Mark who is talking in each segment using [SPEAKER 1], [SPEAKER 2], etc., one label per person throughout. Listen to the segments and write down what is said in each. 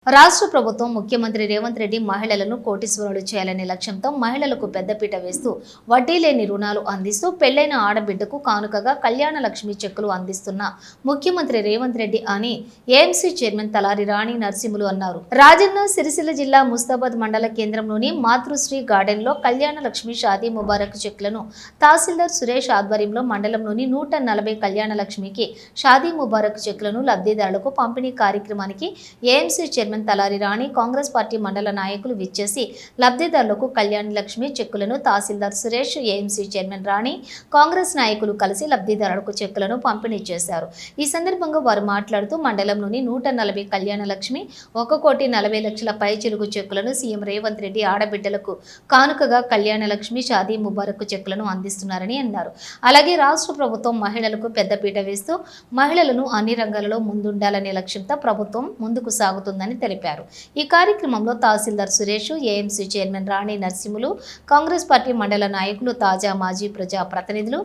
[SPEAKER 1] రాష్ట్ర ప్రభుత్వం ముఖ్యమంత్రి రేవంత్ రెడ్డి మహిళలను కోటీశ్వరులు చేయాలనే లక్ష్యంతో మహిళలకు పెద్దపీట వేస్తూ వడ్డీ లేని రుణాలు అందిస్తూ పెళ్లైన ఆడబిడ్డకు కానుకగా కళ్యాణ లక్ష్మి చెక్కులు అందిస్తున్న ముఖ్యమంత్రి రేవంత్ రెడ్డి అని ఏఎంసీ చైర్మన్ తలారి రాణి నరసింహులు అన్నారు. రాజన్న సిరిసిల్ల జిల్లా ముస్తాబాద్ మండల కేంద్రంలోని మాతృశ్రీ గార్డెన్ లో కళ్యాణ లక్ష్మి షాదీ ముబారక్ చెక్కులను తహసీల్దార్ సురేష్ ఆధ్వర్యంలో మండలంలోని 140 కళ్యాణ లక్ష్మికి షాదీ ముబారక్ చెక్కులను లబ్ధిదారులకు పంపిణీ కార్యక్రమానికి ఏఎంసీ చైర్మన్ తలారి రాణి కాంగ్రెస్ పార్టీ మండల నాయకులు విచ్చేసి లబ్ధిదారులకు కళ్యాణ లక్ష్మి చెక్కులను తహసీల్దార్ సురేష్, ఏఎంసీ చైర్మన్ రాణి, కాంగ్రెస్ నాయకులు కలిసి లబ్ధిదారులకు చెక్కులను పంపిణీ చేశారు. ఈ సందర్భంగా వారు మాట్లాడుతూ మండలంలోని 140 కళ్యాణ లక్ష్మి 1,40,00,000 పైచిలుగు చెక్కులను సీఎం రేవంత్ రెడ్డి ఆడబిడ్డలకు కానుకగా కళ్యాణ లక్ష్మి షాదీ ముబారక్ చెక్కులను అందిస్తున్నారని అన్నారు. అలాగే రాష్ట్ర ప్రభుత్వం మహిళలకు పెద్దపీట వేస్తూ మహిళలను అన్ని రంగాలలో ముందుండాలనే లక్ష్యంతో ప్రభుత్వం ముందుకు సాగుతుందని తెలిపారు. ఈ కార్యక్రమంలో తహసీల్దార్ సురేష్, ఏఎంసీ చైర్మన్ రాణి నరసింహులు, కాంగ్రెస్ పార్టీ మండల నాయకులు, తాజా మాజీ ప్రజా ప్రతినిధులు,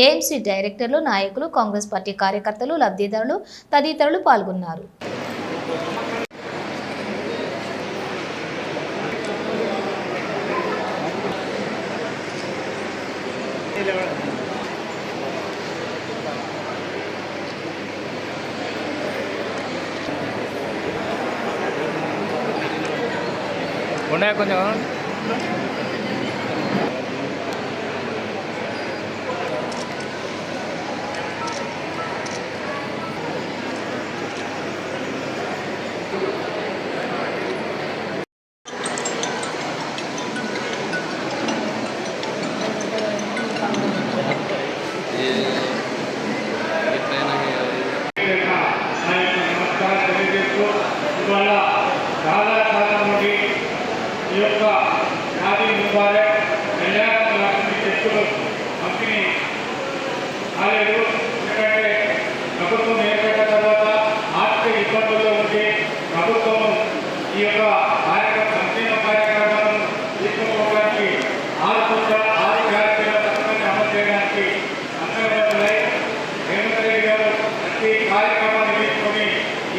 [SPEAKER 1] ఏఎంసీ డైరెక్టర్లు, నాయకులు, కాంగ్రెస్ పార్టీ కార్యకర్తలు, లబ్ధిదారులు తదితరులు పాల్గొన్నారు.
[SPEAKER 2] ఉన్నాయా కొంచెం
[SPEAKER 3] ఈ యొక్క షాదీ ముబారక్ కళ్యాణ లక్ష్మి చెక్కులు పంపిణీ కాలేదు. ఎందుకంటే ప్రభుత్వం ఏర్పడిన తర్వాత ఆర్థిక ఇబ్బందుల్లో ఉంటే ప్రభుత్వం ఈ యొక్క సంక్షేమ కార్యక్రమాలను తీసుకోవడానికి ఆరు కార్యక్రమాలను అమలు చేయడానికి సంకల్పమై రేవంత్ రెడ్డి గారు ప్రతి కార్యక్రమాన్ని తీసుకొని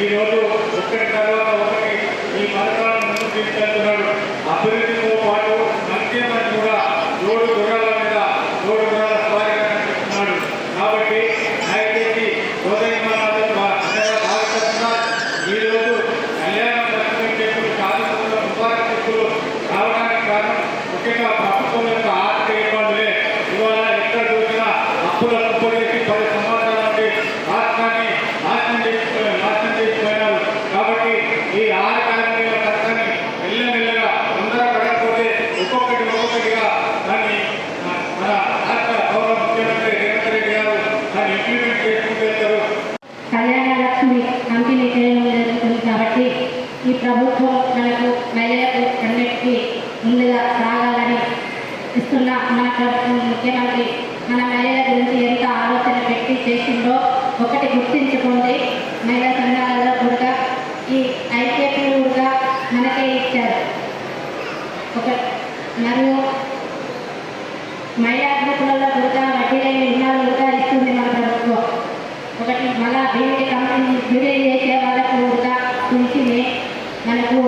[SPEAKER 3] ఈరోజు ఒకటి తర్వాత ఒకటి ఈ పథకాలను ముందుకు తీసుకెళ్తున్నాడు. అభివృద్ధితో పాటు సంక్షేమాన్ని కూడా రోడ్డు గుర్రాల మీద రోడ్డు గుర్రాల స్వారీగా కనిపిస్తున్నాడు. కాబట్టి దయచేసి భావిస్తున్నా ఈరోజు కళ్యాణ లక్ష్మి చెక్కులు సాధిస్తున్న ముబారక్ చెక్కులు రావడానికి కారణం ముఖ్యంగా ప్రభుత్వం యొక్క ఆర్థిక ఇబ్బందులే. ఇవాళ ఎక్కడ చూసినా అప్పుల కుప్పలేసి 10 సంవత్సరాల నుండి రాష్ట్రాన్ని నాశనం చేసిపోయినారు. కాబట్టి ఈ 6 కార్యక్రమాల పథకాన్ని మెల్లమెల్లగా తొందరపడకపోతే ఒక్కొక్కటిగా దాన్ని మన రాష్ట్ర గౌరవ ముఖ్యమంత్రి రేవంత్ రెడ్డి గారు దాన్ని ఇంప్లిమెంట్ చేసుకుంటూ వెళ్తారు.
[SPEAKER 4] కళ్యాణ లక్ష్మి పంపిణీ చేయడం జరుగుతుంది. కాబట్టి ఈ ప్రభుత్వం మనకు మహిళలకు అన్నిటికీ ముందుగా రాగాలని ఇస్తున్న మన ప్రభుత్వం ముఖ్యమంత్రి మన మహిళల గురించి ఎంత ఆలోచన పెట్టి చేసిందో ఒకటి గుర్తించుకోండి. మహిళా సంఘాలలో కూడా ఈ ఐకేపీలు కూడా మనకే ఇచ్చారు. మరియు మహిళా గ్రూపులలో కూడా వడ్డీ లేని రుణాలు కూడా ఇస్తుంది మన ప్రభుత్వం. ఒకటి మళ్ళా బీడీ కంపెనీ బీడీ చేసే వాళ్ళకు కూడా గురించి మనకు